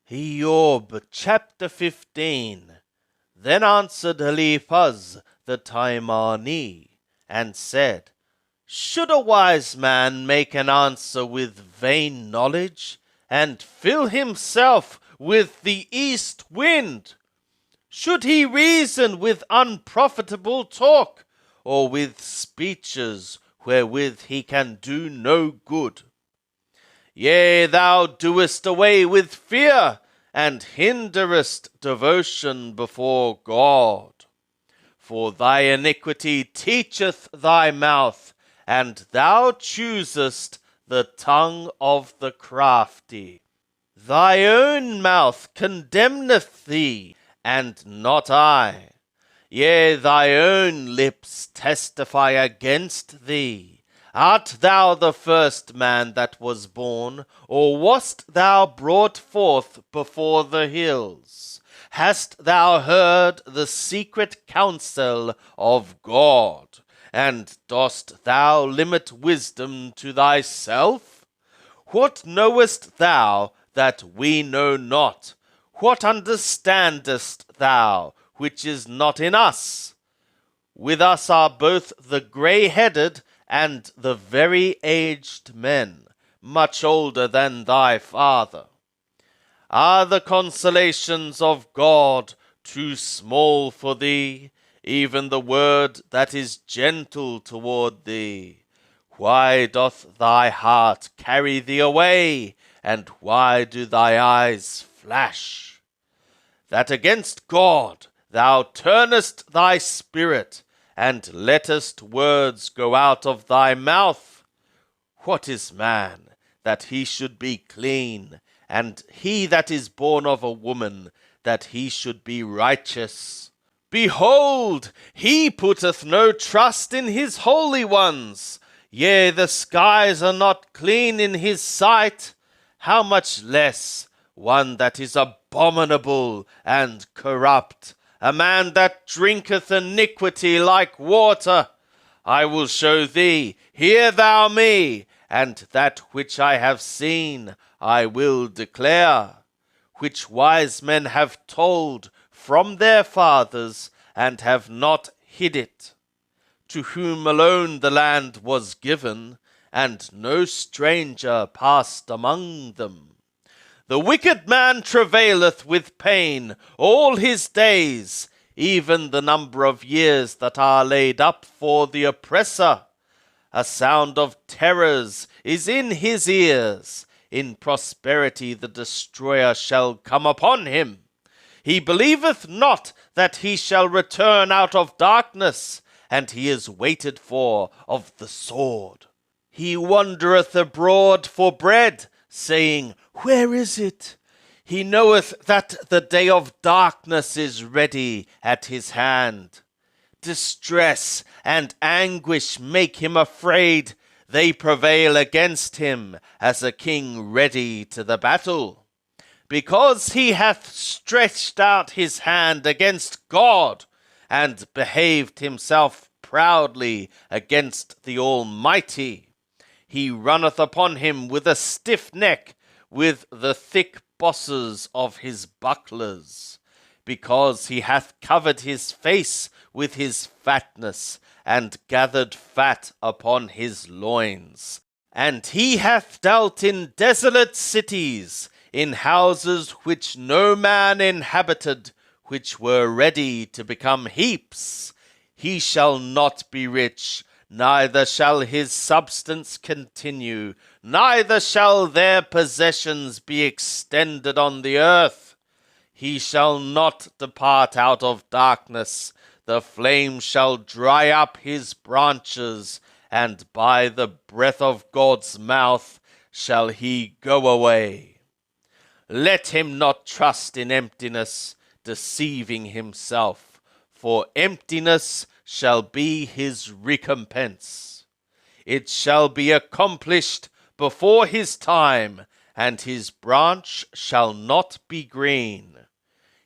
Hiob chapter 15. Then answered Eliphaz the Temanni, and said, Should a wise man make an answer with vain knowledge, and fill himself with the east wind? Should he reason with unprofitable talk, or with speeches wherewith he can do no good? Yea, thou doest away with fear, and hinderest devotion before God. For thy iniquity teacheth thy mouth, and thou choosest the tongue of the crafty. Thy own mouth condemneth thee, and not I. Yea, thy own lips testify against thee. Art thou the first man that was born, or wast thou brought forth before the hills? Hast thou heard the secret counsel of God, and dost thou limit wisdom to thyself? What knowest thou that we know not? What understandest thou which is not in us? With us are both the grey-headed and the very aged men, much older than thy father. Are the consolations of God too small for thee, even the word that is gentle toward thee? Why doth thy heart carry thee away, and why do thy eyes flash? That against God thou turnest thy spirit, and lettest words go out of thy mouth. What is man, that he should be clean, and he that is born of a woman, that he should be righteous? Behold, he putteth no trust in his holy ones. Yea, the skies are not clean in his sight. How much less one that is abominable and corrupt, a man that drinketh iniquity like water? I will show thee, hear thou me, and that which I have seen I will declare, which wise men have told from their fathers, and have not hid it, to whom alone the land was given, and no stranger passed among them. The wicked man travaileth with pain all his days, even the number of years that are laid up for the oppressor. A sound of terrors is in his ears. In prosperity the destroyer shall come upon him. He believeth not that he shall return out of darkness, and he is waited for of the sword. He wandereth abroad for bread, saying, Where is it? He knoweth that the day of darkness is ready at his hand. Distress and anguish make him afraid. They prevail against him as a king ready to the battle. Because he hath stretched out his hand against God, and behaved himself proudly against the Almighty. He runneth upon him with a stiff neck, with the thick bosses of his bucklers, because he hath covered his face with his fatness, and gathered fat upon his loins. And he hath dealt in desolate cities, in houses which no man inhabited, which were ready to become heaps. He shall not be rich, neither shall his substance continue, neither shall their possessions be extended on the earth. He shall not depart out of darkness, the flame shall dry up his branches, and by the breath of God's mouth shall he go away. Let him not trust in emptiness, deceiving himself, for emptiness shall be his recompense. It shall be accomplished before his time, and his branch shall not be green.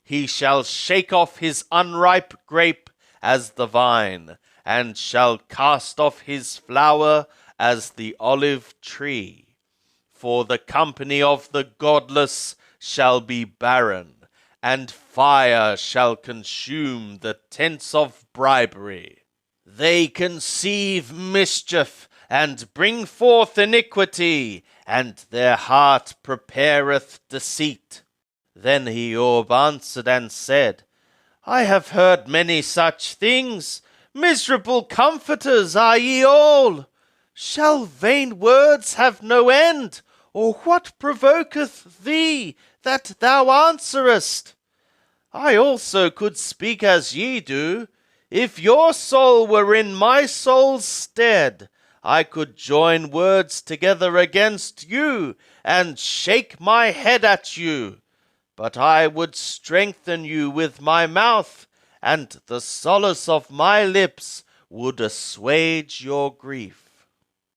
He shall shake off his unripe grape as the vine, and shall cast off his flower as the olive tree. For the company of the godless shall be barren, and fire shall consume the tents of bribery. They conceive mischief, and bring forth iniquity, and their heart prepareth deceit. Then Hiob answered and said, I have heard many such things. Miserable comforters are ye all. Shall vain words have no end? Or what provoketh thee, that thou answerest? I also could speak as ye do. If your soul were in my soul's stead, I could join words together against you, and shake my head at you. But I would strengthen you with my mouth, and the solace of my lips would assuage your grief.